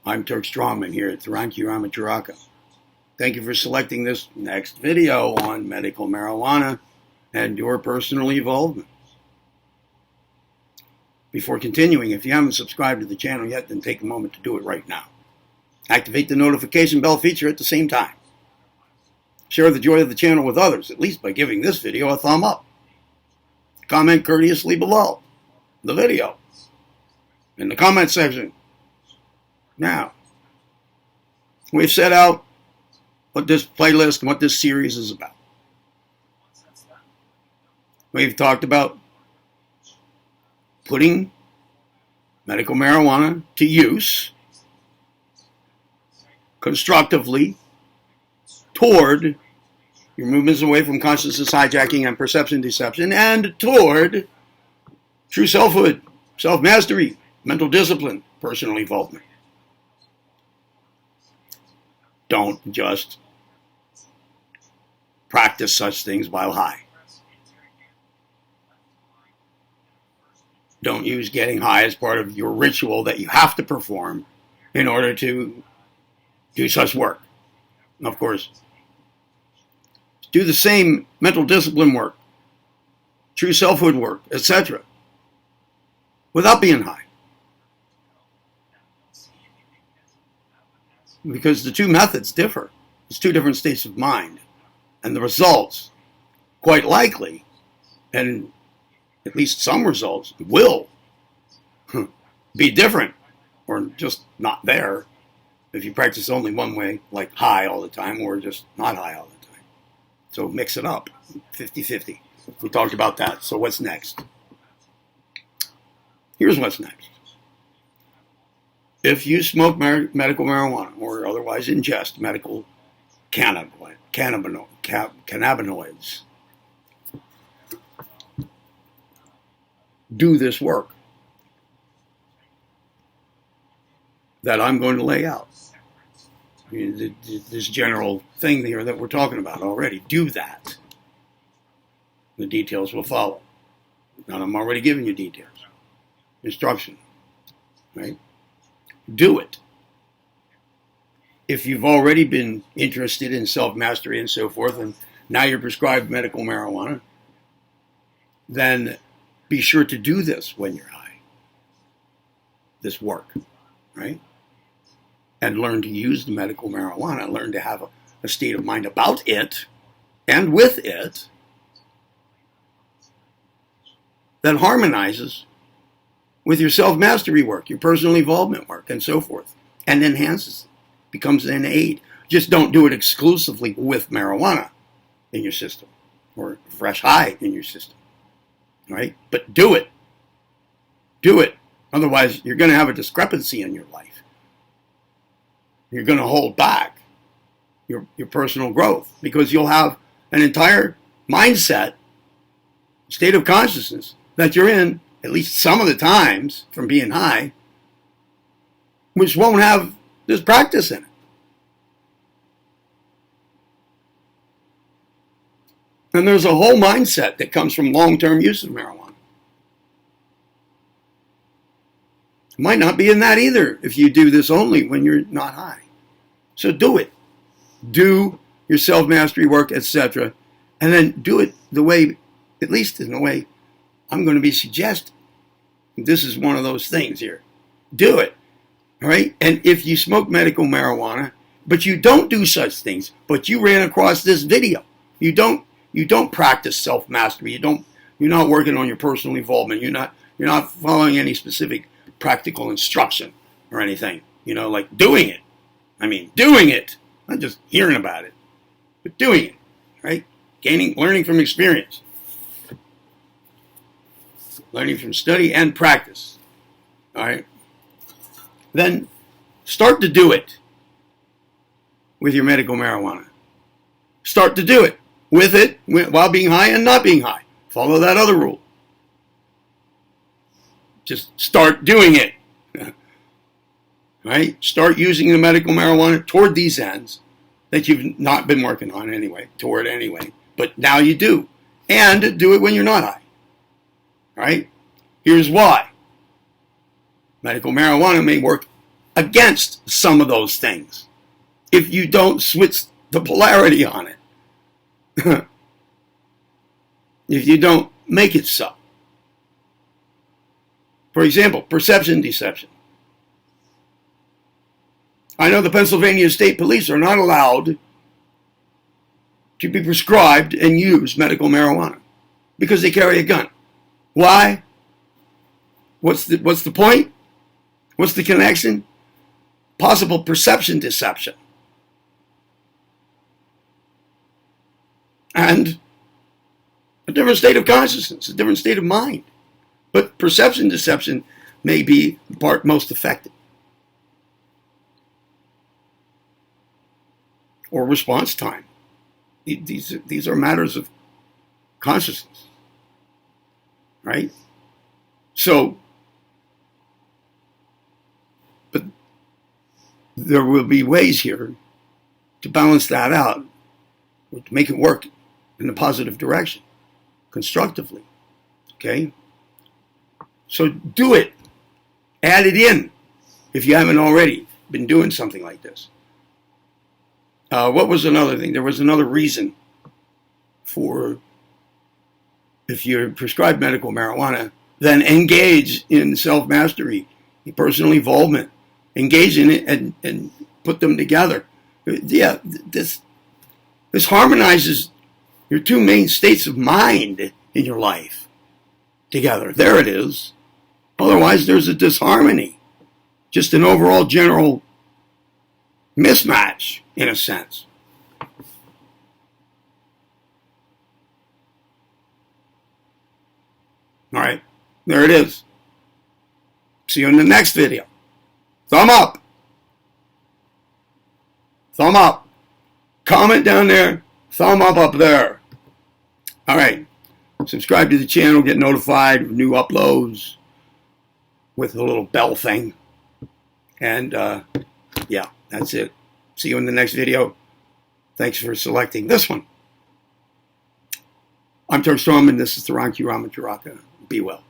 I'm Turk Strongman here at Taranki Ramacharaka. Thank you for selecting this next video on medical marijuana and your personal evolvement. Before continuing, if you haven't subscribed to the channel yet, then take a moment to do it right now. Activate the notification bell feature at the same time. Share the joy of the channel with others, at least by giving this video a thumb up. Comment courteously below the video in the comment section. Now, we've set out what this playlist and what this series is about. We've talked about putting medical marijuana to use constructively toward your movements away from consciousness hijacking and perception deception, and toward true selfhood, self-mastery, mental discipline, personal evolvement. Don't just practice such things while high. Don't use getting high as part of your ritual that you have to perform in order to do such work. Of course, do the same mental discipline work, true selfhood work, etc., without being high. Because the two methods differ. It's two different states of mind. And the results, quite likely, and at least some results, will be different or just not there if you practice only one way, like high all the time, or just not high all the time. So mix it up, 50-50. We talked about that. So what's next? Here's what's next. If you smoke medical marijuana or otherwise ingest medical cannabinoids, do this work that I'm going to lay out. I mean, this general thing here that we're talking about already. Do that. The details will follow. And I'm already giving you details. Instruction. Right? Do it. If you've already been interested in self-mastery and so forth, and now you're prescribed medical marijuana, then be sure to do this when you're high. This work, right? And learn to use the medical marijuana, learn to have a state of mind about it and with it that harmonizes with your self-mastery work, your personal evolvement work, and so forth, and enhances it, becomes an aid. Just don't do it exclusively with marijuana in your system or fresh high in your system, right? But do it. Do it. Otherwise, you're going to have a discrepancy in your life. You're going to hold back your personal growth because you'll have an entire mindset, state of consciousness that you're in, at least some of the times from being high, which won't have this practice in it. And there's a whole mindset that comes from long-term use of marijuana. It might not be in that either if you do this only when you're not high. So do it. Do your self-mastery work, etc. And then do it the way, at least in the way I'm going to be suggesting. This is one of those things here. Do it. All right? And if you smoke medical marijuana, but you don't do such things, but you ran across this video, you don't practice self-mastery, you're not working on your personal evolvement, you're not following any specific practical instruction or anything, like doing it. I mean, doing it, not just hearing about it, but doing it, right? Learning from experience. Learning from study and practice. All right? Then start to do it with your medical marijuana. Start to do it with it while being high and not being high. Follow that other rule. Just start doing it. Right? Start using the medical marijuana toward these ends that you've not been working on anyway, but now you do. And do it when you're not high. Right? Here's why. Medical marijuana may work against some of those things if you don't switch the polarity on it. If you don't make it so. For example, perception deception. I know the Pennsylvania State Police are not allowed to be prescribed and use medical marijuana because they carry a gun. Why? What's the point? What's the connection? Possible perception deception. And a different state of consciousness, a different state of mind. But perception deception may be the part most effective. Or response time. These are matters of consciousness. Right? So, but there will be ways here to balance that out, to make it work in a positive direction, constructively. Okay? So do it. Add it in if you haven't already been doing something like this. What was another thing? There was another reason for, if you're prescribed medical marijuana, then engage in self-mastery, personal evolvement. Engage in it and put them together. Yeah, this harmonizes your two main states of mind in your life together. There it is. Otherwise, there's a disharmony. Just an overall general mismatch, in a sense. All right, there it is. See you in the next video. Thumb up. Thumb up. Comment down there. Thumb up there. All right. Subscribe to the channel. Get notified of new uploads with the little bell thing. And yeah, that's it. See you in the next video. Thanks for selecting this one. I'm Turk Strongman. This is the Ron Q. Ramajaraka. Be well.